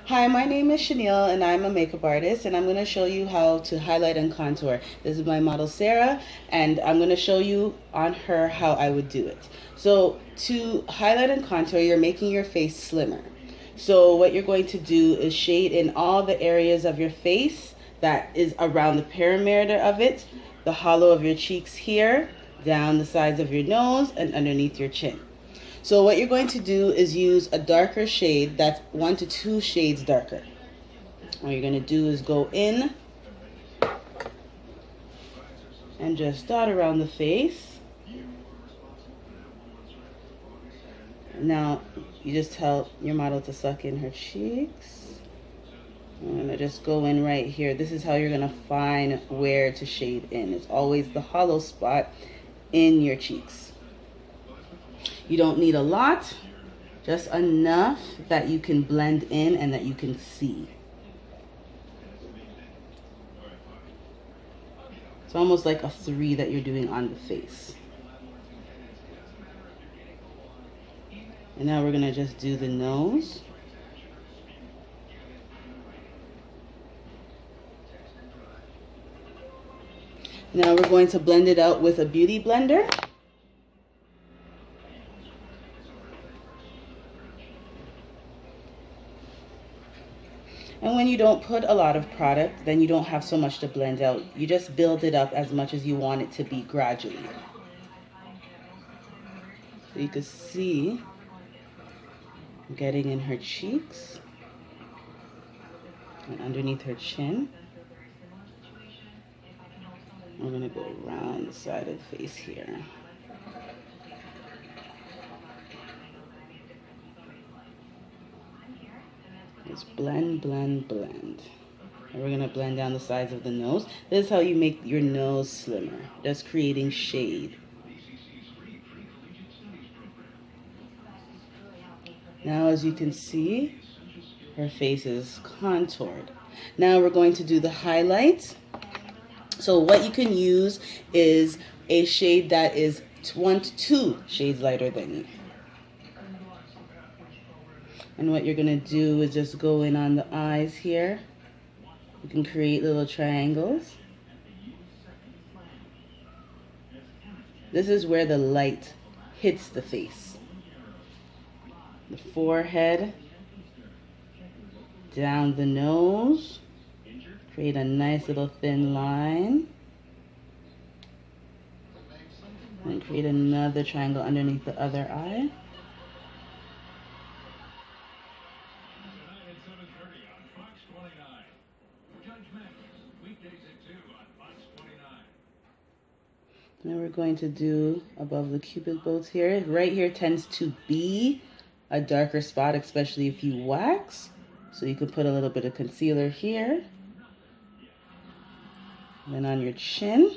Hi, my name is Chanel and I'm a makeup artist and I'm going to show you how to highlight and contour. This is my model Sarah and I'm going to show you on her how I would do it. So to highlight and contour, you're making your face slimmer. So what you're going to do is shade in all the areas of your face that is around the perimeter of it, the hollow of your cheeks here, down the sides of your nose and underneath your chin. So what you're going to do is use a darker shade that's 1 to 2 shades darker. What you're going to do is go in and just dot around the face. Now you just tell your model to suck in her cheeks. I'm going to just go in right here. This is how you're going to find where to shade in. It's always the hollow spot in your cheeks. You don't need a lot, just enough that you can blend in and that you can see. It's almost like a 3 that you're doing on the face. And now we're gonna just do the nose. Now we're going to blend it out with a beauty blender. And when you don't put a lot of product, then you don't have so much to blend out. You just build it up as much as you want it to be gradually. So you can see getting in her cheeks and underneath her chin. I'm going to go around the side of the face here. Just blend, blend, blend. And we're going to blend down the sides of the nose. This is how you make your nose slimmer, just creating shade. Now, as you can see, her face is contoured. Now we're going to do the highlights. So what you can use is a shade that is 1 to 2 shades lighter than you. And what you're going to do is just go in on the eyes here. You can create little triangles. This is where the light hits the face. The forehead, down the nose. Create a nice little thin line. And create another triangle underneath the other eye. Now we're going to do above the cupid bows here. Right here tends to be a darker spot, especially if you wax. So you can put a little bit of concealer here. And then on your chin.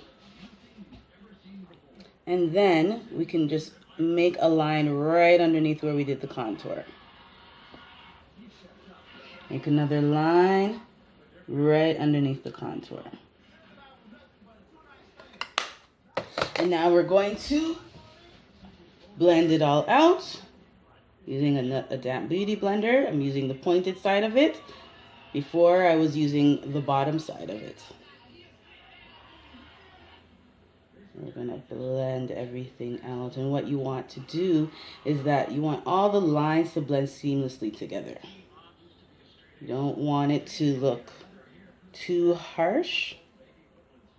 And then we can just make a line right underneath where we did the contour. Make another line right underneath the contour. And now we're going to blend it all out using a damp beauty blender. I'm using the pointed side of it. Before I was using the bottom side of it. We're going to blend everything out. And what you want to do is that you want all the lines to blend seamlessly together. You don't want it to look too harsh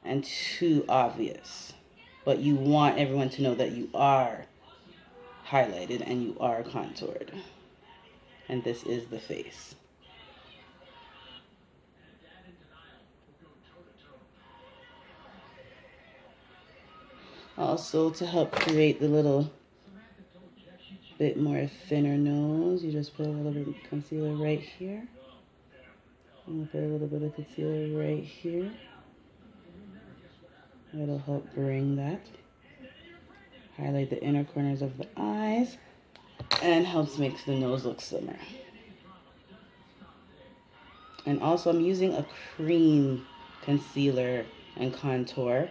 and too obvious. But you want everyone to know that you are highlighted and you are contoured. And this is the face. Also, to help create the little bit more thinner nose, you just put a little bit of concealer right here. And put a little bit of concealer right here. It'll help bring that. Highlight the inner corners of the eyes and helps make the nose look slimmer. And also I'm using a cream concealer and contour.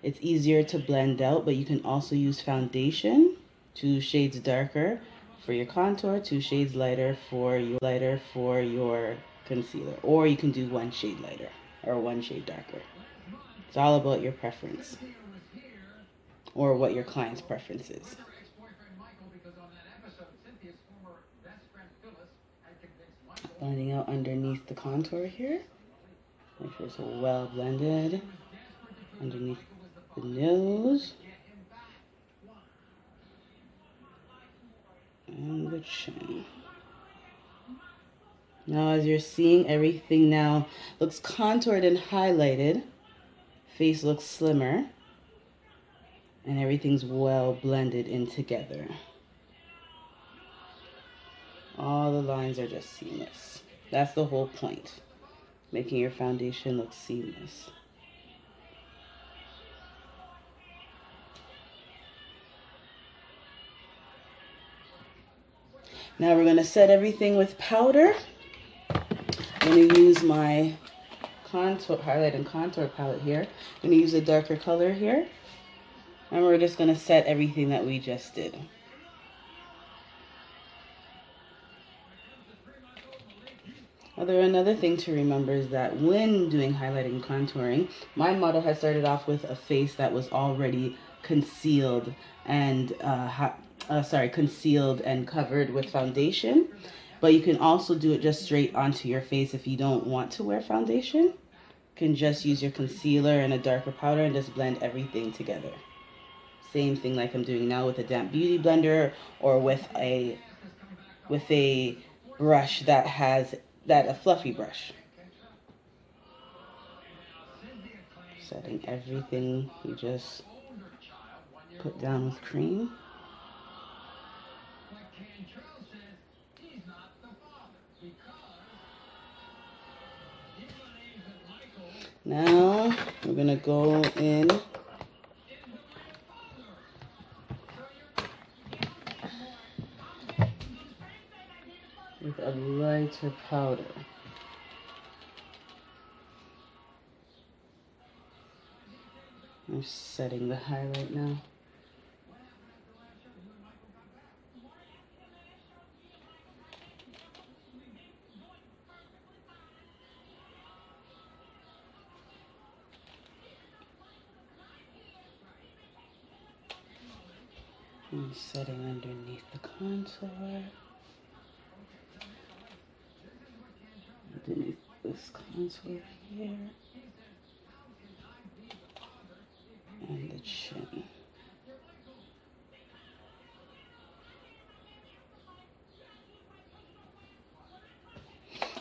It's easier to blend out, but you can also use foundation, 2 shades darker, for your contour, 2 shades lighter for your concealer. Or you can do 1 shade lighter or 1 shade darker. It's all about your preference or what your client's preference is. Blending out underneath the contour here. Make sure it's well blended underneath the nose and the chin. Now as you're seeing, everything now looks contoured and highlighted. Face looks slimmer. And everything's well blended in together. All the lines are just seamless. That's the whole point. Making your foundation look seamless. Now we're going to set everything with powder. I'm going to use my contour, highlight and contour palette here. I'm going to use a darker color here. And we're just going to set everything that we just did. Another thing to remember is that when doing highlighting and contouring, my model has started off with a face that was already concealed and concealed and covered with foundation. But you can also do it just straight onto your face if you don't want to wear foundation. You can just use your concealer and a darker powder and just blend everything together. Same thing like I'm doing now with a damp beauty blender or with a brush that has a fluffy brush. Setting everything you just put down with cream. Now we're gonna go in with a lighter powder. I'm setting the highlight now. I'm setting underneath the contour. Underneath this contour here. And the chin.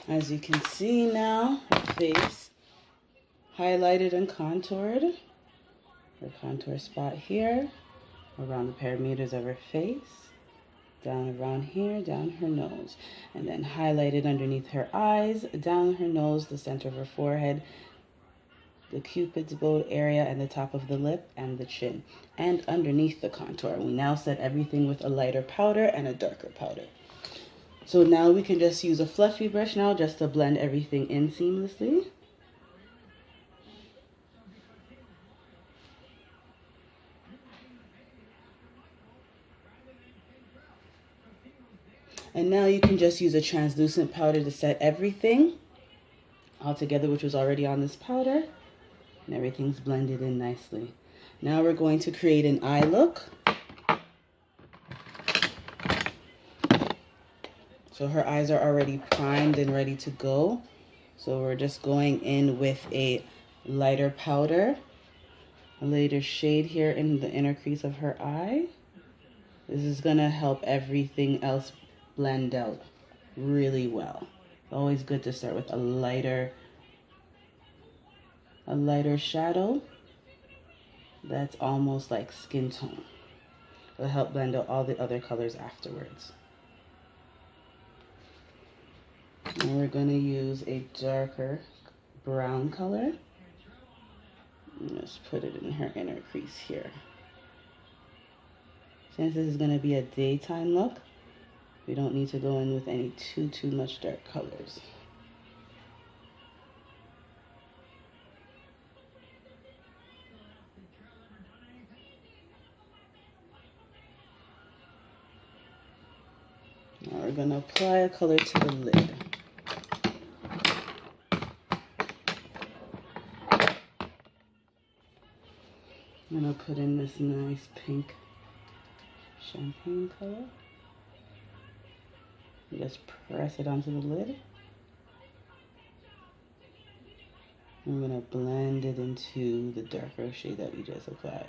As you can see now, her face highlighted and contoured. Her contour spot here, around the perimeters of her face, down around here, down her nose, and then highlighted underneath her eyes, down her nose, the center of her forehead, the cupid's bow area, and the top of the lip and the chin, and underneath the contour. We now set everything with a lighter powder and a darker powder. So now we can just use a fluffy brush now just to blend everything in seamlessly. And now you can just use a translucent powder to set everything all together, which was already on this powder. And everything's blended in nicely. Now we're going to create an eye look. So her eyes are already primed and ready to go. So we're just going in with a lighter powder, a lighter shade here in the inner crease of her eye. This is gonna help everything else blend out really well. Always good to start with a lighter shadow that's almost like skin tone. It'll help blend out all the other colors afterwards. And we're going to use a darker brown color. And just put it in her inner crease here. Since this is going to be a daytime look, we don't need to go in with any too much dark colors. we're gonna apply a color to the lid. I'm gonna put in this nice pink champagne color. Just press it onto the lid. I'm gonna blend it into the darker shade that we just applied.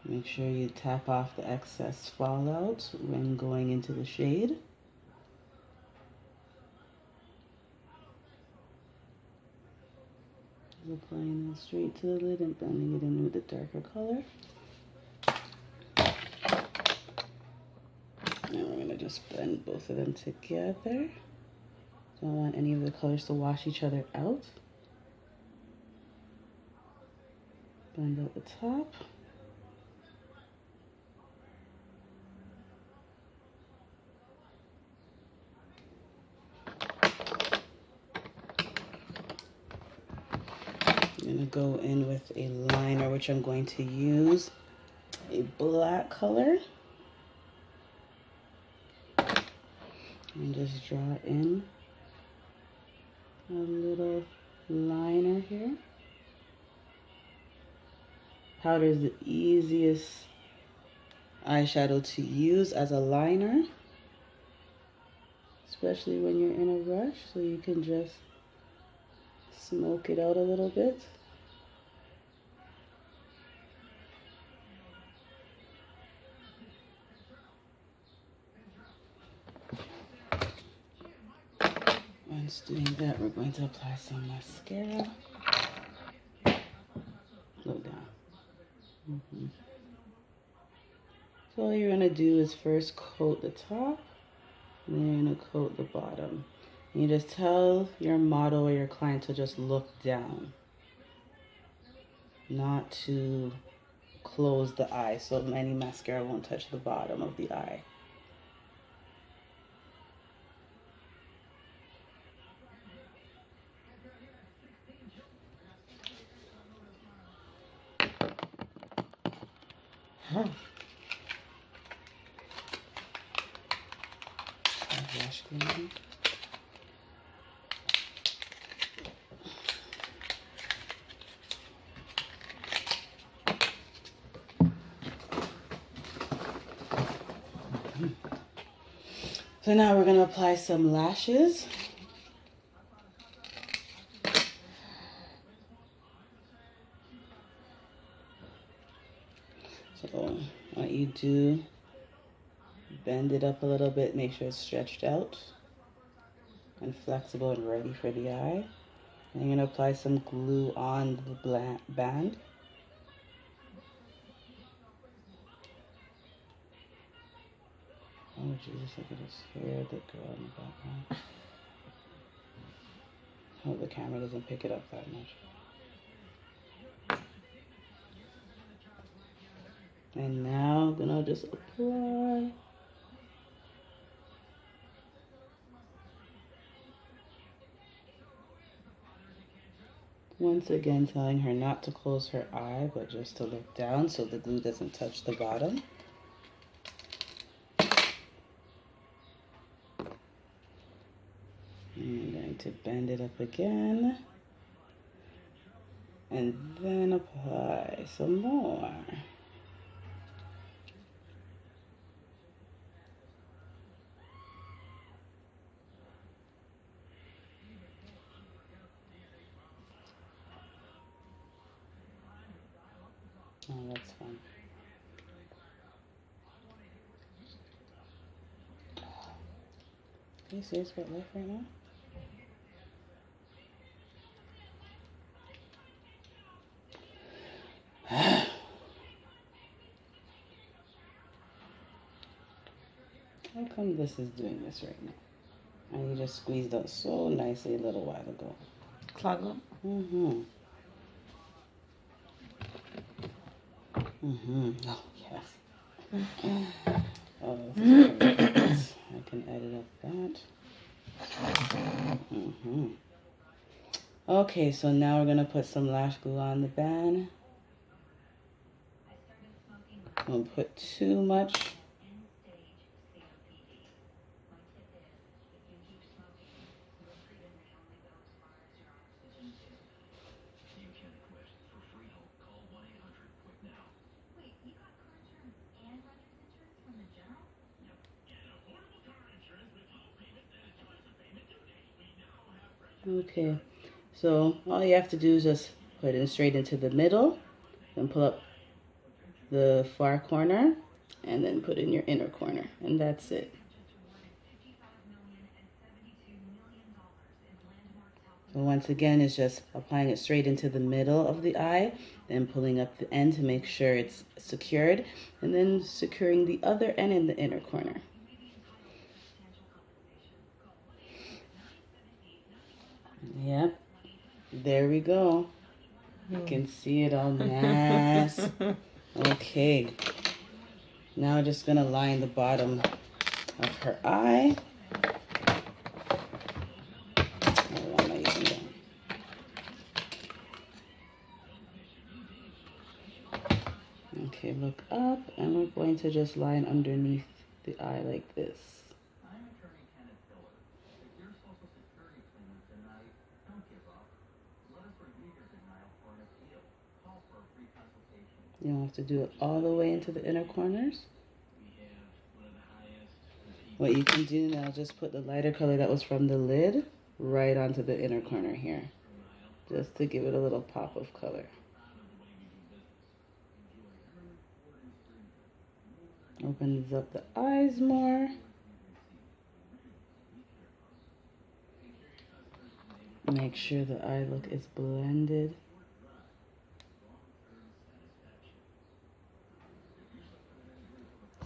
Make sure you tap off the excess fallout when going into the shade. Just applying it straight to the lid and blending it in with the darker color. And we're gonna just blend both of them together. Don't want any of the colors to wash each other out. Blend out the top. I'm gonna go in with a liner, which I'm going to use a black color. And just draw in a little liner here. Powder is the easiest eyeshadow to use as a liner, especially when you're in a rush, so you can just smoke it out a little bit. Once doing that, we're going to apply some mascara. Low down. So all you're gonna do is first coat the top, and then you're gonna coat the bottom. And you just tell your model or your client to just look down, not to close the eye, so any mascara won't touch the bottom of the eye. Brush cleaning. So now we're going to apply some lashes. So what you do, bend it up a little bit, make sure it's stretched out and flexible and ready for the eye. And you're going to apply some glue on the band. Oh Jesus, I could have scared the girl in the background. I hope the camera doesn't pick it up that much. And now I'm gonna just apply. Once again, telling her not to close her eye, but just to look down so the glue doesn't touch the bottom. I'm going to bend it up again. And then apply some more. Oh, that's fun. Are you serious about life right now? How come this is doing this right now? And you just squeezed out so nicely a little while ago. Clog up? Mm-hmm. Mm-hmm. Oh, yes. Oh, this is perfect. I can edit up that. Mm-hmm. Okay, so now we're going to put some lash glue on the band. Don't put too much. Okay, so all you have to do is just put it straight into the middle, then pull up the far corner, and then put in your inner corner, and that's it. So once again, it's just applying it straight into the middle of the eye, then pulling up the end to make sure it's secured, and then securing the other end in the inner corner. Yep, there we go. You can see it all nice. Okay, now I'm just gonna line the bottom of her eye. What am I using that? Okay, look up, and we're going to just line underneath the eye like this. You don't have to do it all the way into the inner corners. What you can do now, just put the lighter color that was from the lid right onto the inner corner here, just to give it a little pop of color. Opens up the eyes more. Make sure the eye look is blended.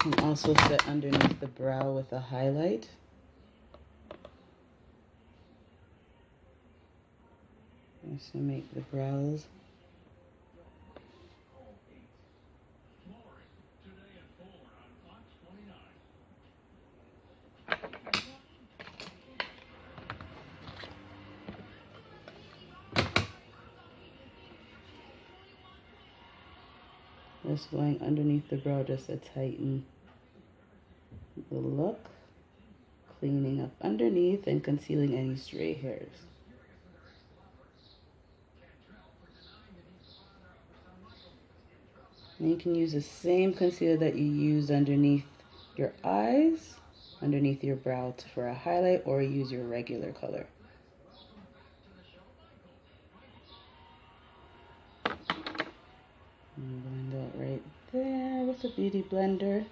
You can also set underneath the brow with a highlight. Just to make the brows just going underneath the brow just to tighten the look, cleaning up underneath and concealing any stray hairs. And you can use the same concealer that you use underneath your eyes, underneath your brow for a highlight, or use your regular color. And blend out right there with the Beauty Blender.